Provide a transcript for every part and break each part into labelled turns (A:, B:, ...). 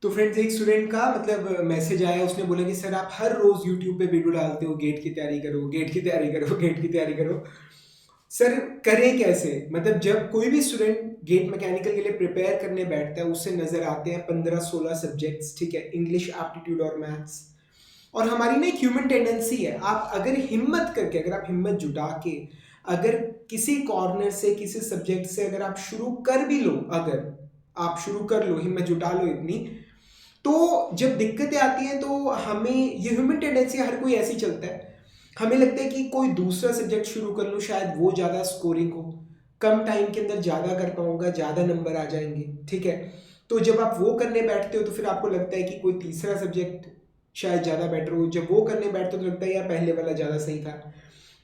A: तो फ्रेंड्स एक स्टूडेंट का मतलब मैसेज आया, उसने बोला कि सर आप हर रोज यूट्यूब पे वीडियो डालते हो, गेट की तैयारी करो, गेट की तैयारी करो, गेट की तैयारी करो। सर करें कैसे? मतलब जब कोई भी स्टूडेंट गेट मैकेनिकल के लिए प्रिपेयर करने बैठता है, उससे नजर आते हैं 15-16 सब्जेक्ट्स, ठीक है, इंग्लिश, एप्टीट्यूड और मैथ्स। और हमारी ना एक ह्यूमन टेंडेंसी है, आप अगर हिम्मत करके, अगर आप हिम्मत जुटा के, अगर किसी कॉर्नर से, किसी सब्जेक्ट से अगर आप शुरू कर भी लो, अगर आप शुरू कर लो, हिम्मत जुटा लो इतनी, तो जब दिक्कतें आती हैं तो हमें ये ह्यूमन टेंडेंसी, हर कोई ऐसे ही चलता है, हमें लगता है कि कोई दूसरा सब्जेक्ट शुरू कर लूँ, शायद वो ज़्यादा स्कोरिंग हो, कम टाइम के अंदर ज़्यादा कर पाऊंगा, ज़्यादा नंबर आ जाएंगे, ठीक है। तो जब आप वो करने बैठते हो तो फिर आपको लगता है कि कोई तीसरा सब्जेक्ट शायद ज़्यादा बेटर हो, जब वो करने बैठते हो तो लगता है यार पहले वाला ज़्यादा सही था।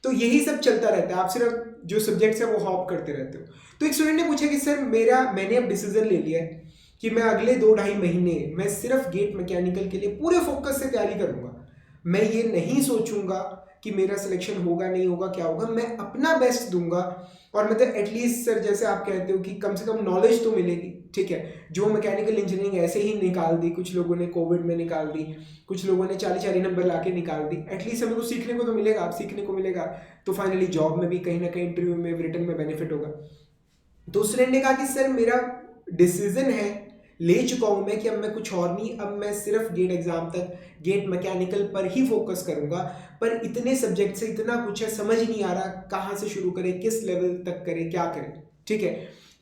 A: तो यही सब चलता रहता है, आप सिर्फ जो सब्जेक्ट्स है वो हॉप करते रहते हो। तो एक स्टूडेंट ने पूछा कि सर मैंने अब डिसीजन ले लिया है कि मैं अगले 2-2.5 महीने मैं सिर्फ गेट मैकेनिकल के लिए पूरे फोकस से तैयारी करूंगा। मैं ये नहीं सोचूंगा कि मेरा सिलेक्शन होगा नहीं होगा क्या होगा, मैं अपना बेस्ट दूंगा। और मतलब एटलीस्ट सर जैसे आप कहते हो कि कम से कम नॉलेज तो मिलेगी, ठीक है। जो मैकेनिकल इंजीनियरिंग ऐसे ही निकाल दी, कुछ लोगों ने कोविड में निकाल दी, कुछ लोगों ने 40-40 नंबर ला के निकाल दी, एटलीस्ट हमें कुछ सीखने को तो मिलेगा, आप सीखने को मिलेगा। तो फाइनली जॉब में भी कहीं ना कहीं इंटरव्यू में रिटर्न में बेनिफिट होगा। तो उस फ्रेंड ने कहा कि सर मेरा डिसीजन है, ले चुका हूं मैं, कि अब मैं कुछ और नहीं, अब मैं सिर्फ गेट एग्जाम तक गेट मैकेनिकल पर ही फोकस करूंगा। पर इतने सब्जेक्ट से इतना कुछ है, समझ नहीं आ रहा कहाँ से शुरू करें, किस लेवल तक करें, क्या करें, ठीक है।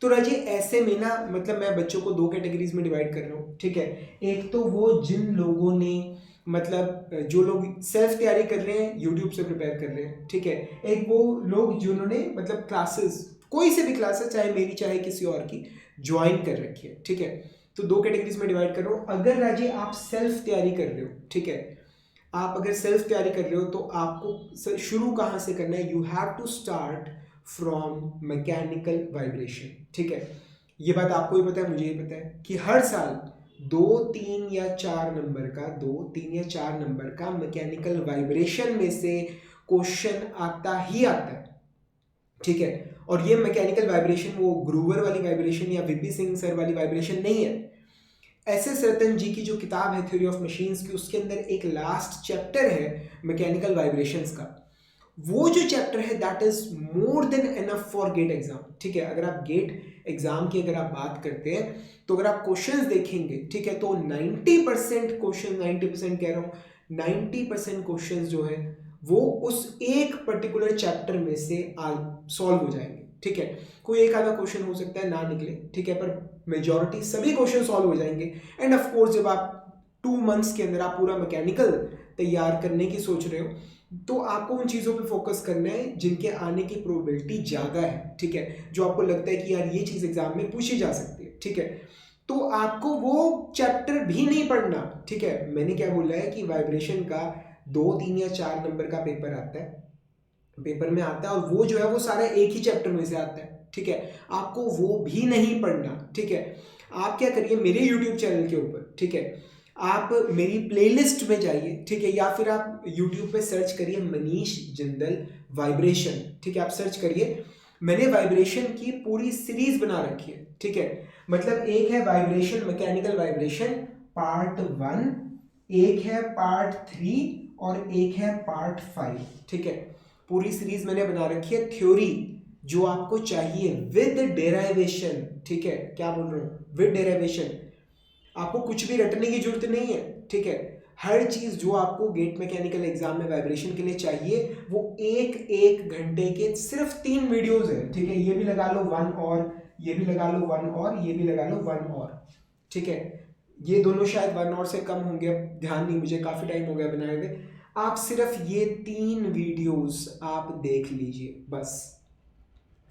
A: तो राजी ऐसे में ना, मतलब मैं बच्चों को 2 कैटेगरीज में डिवाइड कर रहा हूँ, ठीक है। एक तो वो जिन लोगों ने मतलब जो लोग सेल्फ तैयारी कर रहे हैं, यूट्यूब से प्रिपेयर कर रहे हैं, ठीक है। एक वो लोग जिन्होंने मतलब क्लासेस, कोई से भी क्लासेस, चाहे मेरी चाहे किसी और की, ज्वाइन कर रखी है, ठीक है। तो 2 कैटेगरीज में डिवाइड कर रहा हूँ। अगर राजे आप सेल्फ तैयारी कर रहे हो, ठीक है, आप अगर सेल्फ तैयारी कर रहे हो तो आपको शुरू कहाँ से करना है? You have to start from mechanical vibration, ठीक है। ये बात आपको भी पता है, मुझे भी पता है कि हर साल 2, 3 या 4 नंबर का मैकेनिकल वाइब्रेशन में से क्वेश्चन आता ही आता है, ठीक है। और ये मैकेनिकल वाइब्रेशन वो ग्रूवर वाली वाइब्रेशन या वीपी सिंह सर वाली वाइब्रेशन नहीं है। एस एस रतन जी की जो किताब है थ्योरी ऑफ मशीन्स की, उसके अंदर एक लास्ट चैप्टर है मैकेनिकल वाइब्रेशंस का। वो जो चैप्टर है that is more than enough for GATE exam, ठीक है। अगर आप गेट एग्जाम की अगर आप बात करते हैं तो अगर आप क्वेश्चंस देखेंगे, ठीक है, तो 90% क्वेश्चन, 90% कह रहा हूं, 90% क्वेश्चन जो है वो उस एक पर्टिकुलर चैप्टर में से सॉल्व हो जाएंगे, ठीक है। कोई एक आधा क्वेश्चन हो सकता है ना निकले, ठीक है, पर मेजॉरिटी सभी क्वेश्चन सॉल्व हो जाएंगे। एंड ऑफ कोर्स जब आप 2 मंथ्स के अंदर आप पूरा मैकेनिकल तैयार करने की सोच रहे हो तो आपको उन चीज़ों पे फोकस करना है जिनके आने की प्रोबेबिलिटी ज़्यादा है, ठीक है, जो आपको लगता है कि यार ये चीज़ एग्जाम में पूछी जा सकती है, ठीक है। तो आपको वो चैप्टर भी नहीं पढ़ना, ठीक है। मैंने क्या बोला है कि वाइब्रेशन का 2, 3 या 4 नंबर का पेपर आता है, पेपर में आता है, और वो जो है वो सारा एक ही चैप्टर में से आता है, ठीक है। आपको वो भी नहीं पढ़ना, ठीक है। आप क्या करिए, मेरे यूट्यूब चैनल के ऊपर, ठीक है, आप मेरी प्लेलिस्ट में जाइए, ठीक है, या फिर आप यूट्यूब पे सर्च करिए मनीष जिंदल वाइब्रेशन, ठीक है, आप सर्च करिए। मैंने वाइब्रेशन की पूरी सीरीज बना रखी है, ठीक है। मतलब एक है वाइब्रेशन, मैकेनिकल वाइब्रेशन पार्ट 1, एक है पार्ट 3 और एक है पार्ट 5, ठीक है। पूरी सीरीज मैंने बना रखी है, थ्योरी जो आपको चाहिए विद डेराइवेशन, ठीक है, क्या बोल रहा हूं, विद डेराइवेशन। आपको कुछ भी रटने की जरूरत नहीं है, ठीक है। हर चीज जो आपको गेट मैकेनिकल एग्जाम में वाइब्रेशन के लिए चाहिए वो एक एक घंटे के सिर्फ 3 वीडियोस है, ठीक है। ये भी लगा लो 1 और, ये भी लगा लो 1 और, ये भी लगा लो 1 और, ठीक है। ये दोनों शायद 1 और से कम होंगे, अब ध्यान नहीं, मुझे काफी टाइम हो गया बनाए हुए। आप सिर्फ ये 3 वीडियोस आप देख लीजिए, बस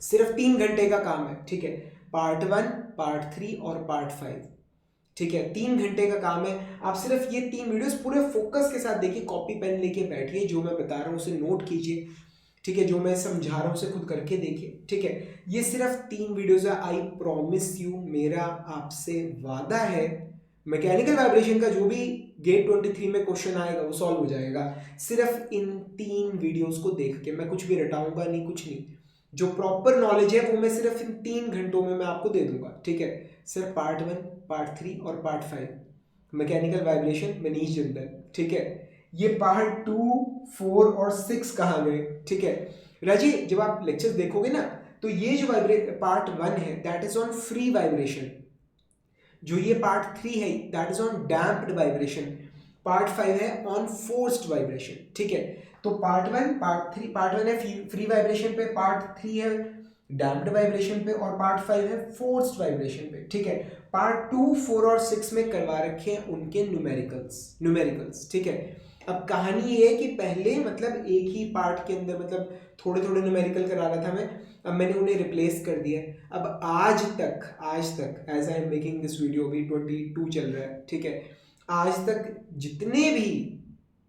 A: सिर्फ 3 घंटे का काम है, ठीक है। पार्ट 1, पार्ट 3 और पार्ट 5, ठीक है, 3 घंटे का काम है। आप सिर्फ ये 3 वीडियोस पूरे फोकस के साथ देखिए, कॉपी पेन लेके बैठिए, जो मैं बता रहा हूँ उसे नोट कीजिए, ठीक है, जो मैं समझा रहा हूँ उसे खुद करके देखिए, ठीक है। ये सिर्फ 3 वीडियोस है, आई प्रॉमिस यू, मेरा आपसे वादा है, मैकेनिकल वाइब्रेशन का जो भी गेट 23 में क्वेश्चन आएगा वो सॉल्व हो जाएगा सिर्फ इन 3 वीडियोस को देख के। मैं कुछ भी रटाऊंगा नहीं, कुछ नहीं, जो प्रॉपर नॉलेज है वो मैं सिर्फ इन 3 घंटों में मैं आपको दे दूंगा, ठीक है। सिर्फ पार्ट 1, पार्ट 3 और part 5, mechanical vibration Manish Jindal, ठीक है। ये पार्ट 2, 4 और 6 कहाँ गए, ठीक है। राजी जब आप लेक्चर्स देखोगे ना तो ये जो पार्ट 1 है that is on free vibration, जो ये पार्ट 3 है that is on damped vibration, part 5 है ऑन फोर्स्ड वाइब्रेशन, ठीक है। तो पार्ट 1 पार्ट 1 है फ्री वाइब्रेशन पे, पार्ट 3 है डैम्प्ड वाइब्रेशन पे और पार्ट 5 है फोर्स्ड वाइब्रेशन पे, ठीक है। पार्ट 2, 4 और 6 में करवा रखे हैं उनके न्यूमेरिकल्स, ठीक है। अब कहानी ये है कि पहले मतलब एक ही पार्ट के अंदर मतलब थोड़े थोड़े न्यूमेरिकल करा रहा था मैं, अब मैंने उन्हें रिप्लेस कर दिया। अब आज तक as I am making this video, अभी 22 चल रहा है, ठीक है, आज तक जितने भी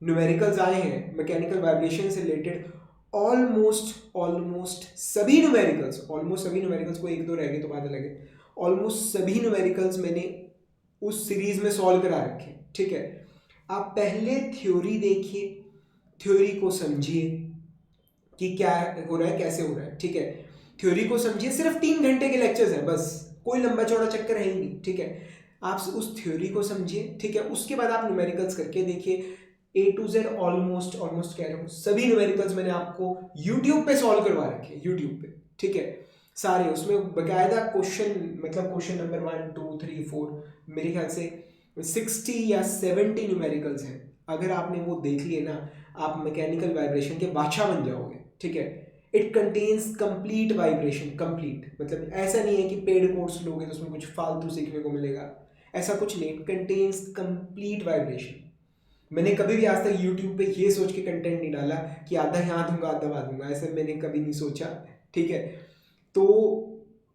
A: न्यूमेरिकल्स आए हैं मैकेनिकल वाइब्रेशन से रिलेटेड, ऑलमोस्ट सभी न्यूमेरिकल्स, को एक दो रह गए तो बात अलग है, ऑलमोस्ट सभी न्यूमेरिकल्स मैंने उस सीरीज में सॉल्व करा रखे, ठीक है। आप पहले थ्योरी देखिए, थ्योरी को समझिए कि क्या हो रहा है, कैसे हो रहा है, ठीक है। थ्योरी को समझिए, सिर्फ 3 घंटे के लेक्चर्स हैं बस, कोई लंबा चौड़ा चक्कर है ही नहीं, ठीक है। आप उस थ्योरी को समझिए, ठीक है, उसके बाद आप न्यूमेरिकल्स करके देखिए। A to Z ऑलमोस्ट कह रहा हूँ सभी न्यूमेरिकल्स मैंने आपको YouTube पे सॉल्व करवा रखे हैं, YouTube पे, ठीक है, सारे। उसमें बकायदा क्वेश्चन, मतलब क्वेश्चन नंबर 1, 2, 3, 4, मेरे ख्याल से 60 या 70 न्यूमेरिकल्स हैं। अगर आपने वो देख लिए ना, आप मैकेनिकल वाइब्रेशन के बादशाह बन जाओगे, ठीक है। It contains complete vibration, complete मतलब ऐसा नहीं है कि पेड कोर्स लोगे तो उसमें कुछ फालतू सीखने को मिलेगा, ऐसा कुछ नहीं। It contains complete vibration. मैंने कभी भी आज तक YouTube पे ये सोच के कंटेंट नहीं डाला कि आधा यहाँ दूंगा आधा वहाँ दूंगा, ऐसा मैंने कभी नहीं सोचा, ठीक है। तो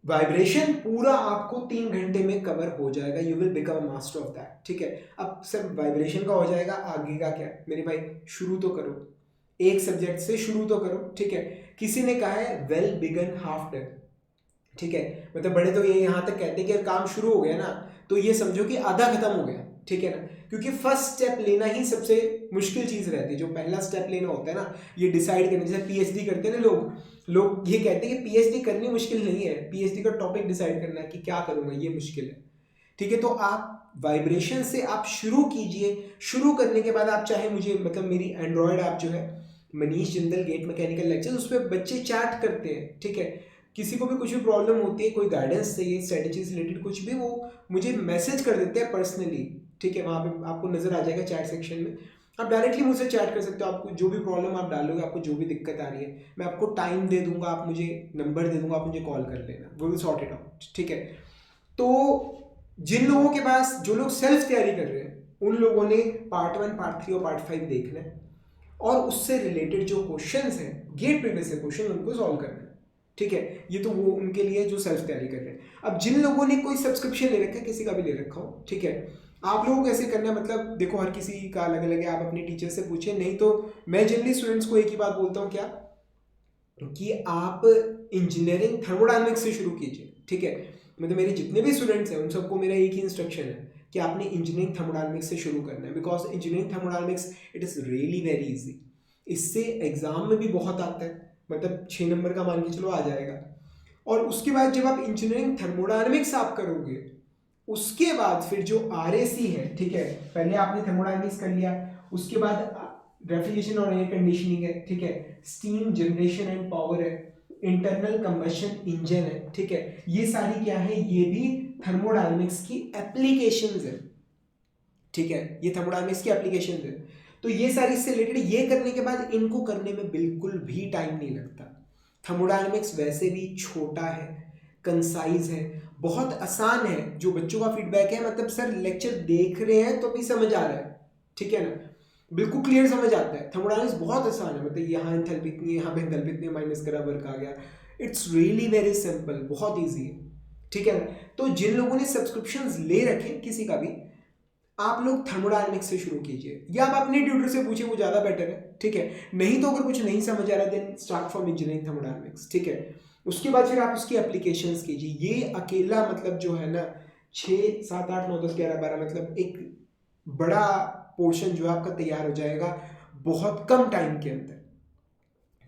A: वाइब्रेशन पूरा आपको 3 घंटे में कवर हो जाएगा, you will become a master of that, ठीक है। अब सर वाइब्रेशन का हो जाएगा, आगे का क्या मेरे भाई, शुरू तो करो, एक सब्जेक्ट से शुरू तो करो, ठीक है। किसी ने कहा है वेल बिगन हाफ डन, ठीक है, मतलब बड़े तो ये यहाँ तक कहते हैं कि काम शुरू हो गया ना तो ये समझो कि आधा खत्म हो गया, ठीक है ना। क्योंकि फर्स्ट स्टेप लेना ही सबसे मुश्किल चीज रहती है, जो पहला स्टेप लेना होता है ना, ये डिसाइड करना, जैसे पीएचडी करते हैं ना लोग ये कहते हैं कि पीएचडी करनी मुश्किल नहीं है, पीएचडी का टॉपिक डिसाइड करना है कि क्या करूंगा, ये मुश्किल है, ठीक है। तो आप वाइब्रेशन से आप शुरू कीजिए, शुरू करने के बाद आप चाहे मुझे मतलब मेरी एंड्रॉयड ऐप जो है Manish Jindal GATE mechanical lecture, उस पर बच्चे चैट करते हैं, ठीक है। किसी को भी कुछ भी प्रॉब्लम होती है, कोई गाइडेंस चाहिए स्ट्रेटेजी से रिलेटेड कुछ भी, वो मुझे मैसेज कर देते हैं पर्सनली, ठीक है। वहाँ पे आपको नजर आ जाएगा चैट सेक्शन में, आप डायरेक्टली मुझसे चैट कर सकते हो। आपको जो भी प्रॉब्लम आप डालोगे, आपको जो भी दिक्कत आ रही है, मैं आपको टाइम दे दूंगा, आप मुझे नंबर दे दूंगा, आप मुझे कॉल कर लेना, वो विल सॉर्ट इट आउट, ठीक है। तो जिन लोगों के पास, जो लोग सेल्फ तैयारी कर रहे हैं, उन लोगों ने पार्ट 1, पार्ट 3 और पार्ट 5 देखना है और उससे रिलेटेड जो क्वेश्चंस हैं, गेट प्रीवियस से क्वेश्चन, उनको सॉल्व करना है, ठीक है। ये तो वो उनके लिए जो सेल्फ तैयारी कर रहे हैं। अब जिन लोगों ने कोई सब्सक्रिप्शन ले रखा है, किसी का भी ले रखा हो, ठीक है, आप लोगों को कैसे करना है, मतलब देखो हर किसी का अलग अलग है, आप अपने टीचर से पूछे, नहीं तो मैं जनरली स्टूडेंट्स को एक ही बात बोलता हूँ, क्या कि आप इंजीनियरिंग थर्मोडायनामिक्स से शुरू कीजिए, ठीक है। मतलब मेरे जितने भी स्टूडेंट्स हैं उन सबको मेरा एक ही इंस्ट्रक्शन है कि आपने इंजीनियरिंग थर्मोडायनामिक्स से शुरू करना है, because engineering thermodynamics it is really very easy. इससे एग्जाम में भी बहुत आता है, मतलब 6 नंबर का मान के चलो आ जाएगा। और उसके बाद जब आप इंजीनियरिंग थर्मोडायनामिक्स आप करोगे, उसके बाद फिर जो RAC है, ठीक है, पहले आपने थर्मोडायनामिक्स कर लिया, उसके बाद रेफ्रिजरेशन और एयर कंडीशनिंग है, ठीक है, स्टीम जनरेशन एंड पावर है, इंटरनल कंबशन इंजन है, ठीक है। ये सारी क्या है, ये भी थर्मोडायनामिक्स की एप्लीकेशंस है, ठीक है, ये थर्मोडायनामिक्स की एप्लीकेशंस है। तो ये सारी इससे रिलेटेड, ये करने के बाद इनको करने में बिल्कुल भी टाइम नहीं लगता। थर्मोडायनामिक्स वैसे भी छोटा है, कंसाइज है, बहुत आसान है। जो बच्चों का फीडबैक है, मतलब सर लेक्चर देख रहे हैं तो भी समझ आ रहा है, ठीक है ना, बिल्कुल क्लियर समझ आता है। थर्मोडायनामिक्स बहुत आसान है, मतलब यहाँ एंथैल्पी इतनी, यहाँ पे एंथैल्पी इतनी, माइनस करा वर्क आ गया, इट्स रियली वेरी सिंपल, बहुत ईजी है, ठीक है ना। तो जिन लोगों ने सब्सक्रिप्शंस ले रखे किसी का भी, आप लोग थर्मोडायनामिक्स से शुरू कीजिए, या आप अपने ट्यूटर से पूछिए, वो ज़्यादा बेटर है, ठीक है। नहीं तो अगर कुछ नहीं समझ आ रहा है, then start from engineering thermodynamics, ठीक है। उसके बाद फिर आप उसकी एप्लीकेशंस कीजिए। ये अकेला मतलब जो है ना 6, 7, 8, 9, 10, 11, 12 मतलब एक बड़ा पोर्शन जो है आपका तैयार हो जाएगा बहुत कम टाइम के अंदर,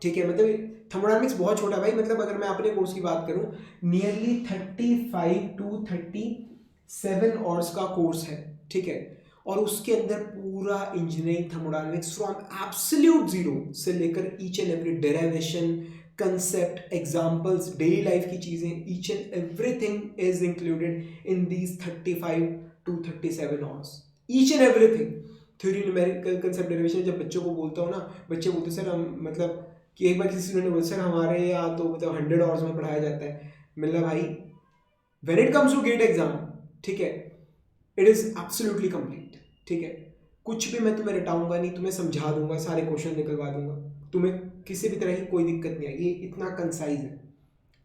A: ठीक है। मतलब थर्मोडायनामिक्स बहुत छोटा भाई, मतलब अगर मैं अपने कोर्स की बात करूं, नियरली 35 to 37 आवर्स का कोर्स है, ठीक है। और उसके अंदर पूरा engineering thermodynamics from absolute zero से लेकर each and every derivation, concept, examples, daily life की चीज़ें, each and everything is included in these 35 to 37 hours, each and everything. Theory, numerical, concept, derivation जब बच्चों को बोलता हूँ ना, बच्चे बोलते सर हम मतलब कि एक बार किसी स्टूडेंट ने बोला सर हमारे यहाँ तो मतलब 100 आवर्स में पढ़ाया जाता है। मिलना भाई, when it comes to GATE exam, ठीक है, इट इज़ एब्सोल्युटली कंप्लीट, ठीक है। कुछ भी मैं तुम्हें रटाऊंगा नहीं, तुम्हें समझा दूंगा, सारे क्वेश्चन निकलवा दूंगा, तुम्हें किसी भी तरह की कोई दिक्कत नहीं आएगी, ये इतना कंसाइज है,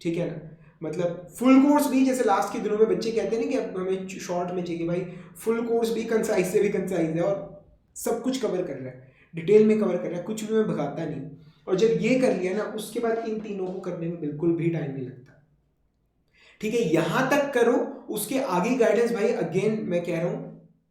A: ठीक है ना। मतलब फुल कोर्स भी, जैसे लास्ट के दिनों में बच्चे कहते हैं ना कि अब हमें शॉर्ट में चाहिए, भाई फुल कोर्स भी कंसाइज से भी कंसाइज है और सब कुछ कवर कर रहा है, डिटेल में कवर कर रहा है, कुछ भी मैं भगाता नहीं। और जब ये कर लिया ना, उसके बाद इन तीनों को करने में बिल्कुल भी टाइम नहीं लगता, ठीक है। यहां तक करो, उसके आगे गाइडेंस भाई अगेन मैं कह रहा हूं,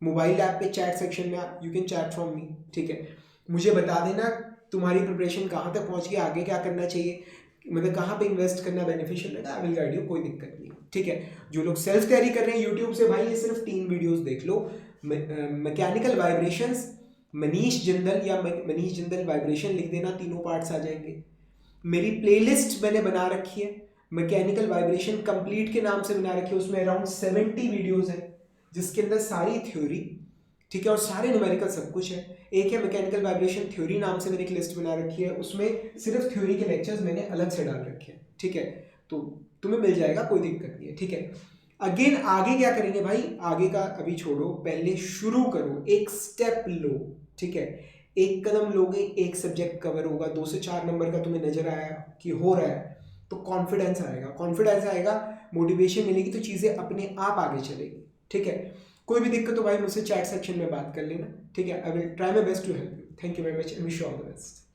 A: मोबाइल ऐप पे चैट सेक्शन में you can chat from me, ठीक है। मुझे बता देना तुम्हारी प्रिपरेशन कहाँ तक पहुंच गई, आगे क्या करना चाहिए, मतलब कहाँ पे इन्वेस्ट करना बेनिफिशियल रहेगा, आई विल गाइड यू, कोई दिक्कत नहीं, ठीक है। जो लोग सेल्फ तैयारी कर रहे हैं यूट्यूब से, भाई ये सिर्फ 3 वीडियोस देख लो, मैकेनिकल वाइब्रेशंस, मनीष जिंदल या मनीष जिंदल वाइब्रेशन लिख देना, तीनों पार्ट्स आ जाएंगे। मेरी प्लेलिस्ट मैंने बना रखी है, मैकेनिकल वाइब्रेशन कंप्लीट के नाम से बना रखी है, उसमें अराउंड 70 वीडियोस है, जिसके अंदर सारी थ्योरी, ठीक है, और सारे न्यूमेरिकल सब कुछ है। एक है मैकेनिकल वाइब्रेशन थ्योरी नाम से मैंने एक लिस्ट बना रखी है, उसमें सिर्फ थ्योरी के लेक्चर्स मैंने अलग से डाल रखे हैं, ठीक है। तो तुम्हें मिल जाएगा, कोई दिक्कत नहीं है, ठीक है। अगेन आगे क्या करेंगे भाई, आगे का अभी छोड़ो, पहले शुरू करो, एक स्टेप लो, ठीक है। एक कदम लोगे, एक सब्जेक्ट कवर होगा, 2 से 4 नंबर का तुम्हें नजर आया कि हो रहा है, तो कॉन्फिडेंस आएगा, कॉन्फिडेंस आएगा, मोटिवेशन मिलेगी, तो चीज़ें अपने आप आगे चलेगी, ठीक है। कोई भी दिक्कत हो भाई मुझसे चैट सेक्शन में बात कर लेना, ठीक है। I will try my best to help you. Thank you very much and wish you all the best.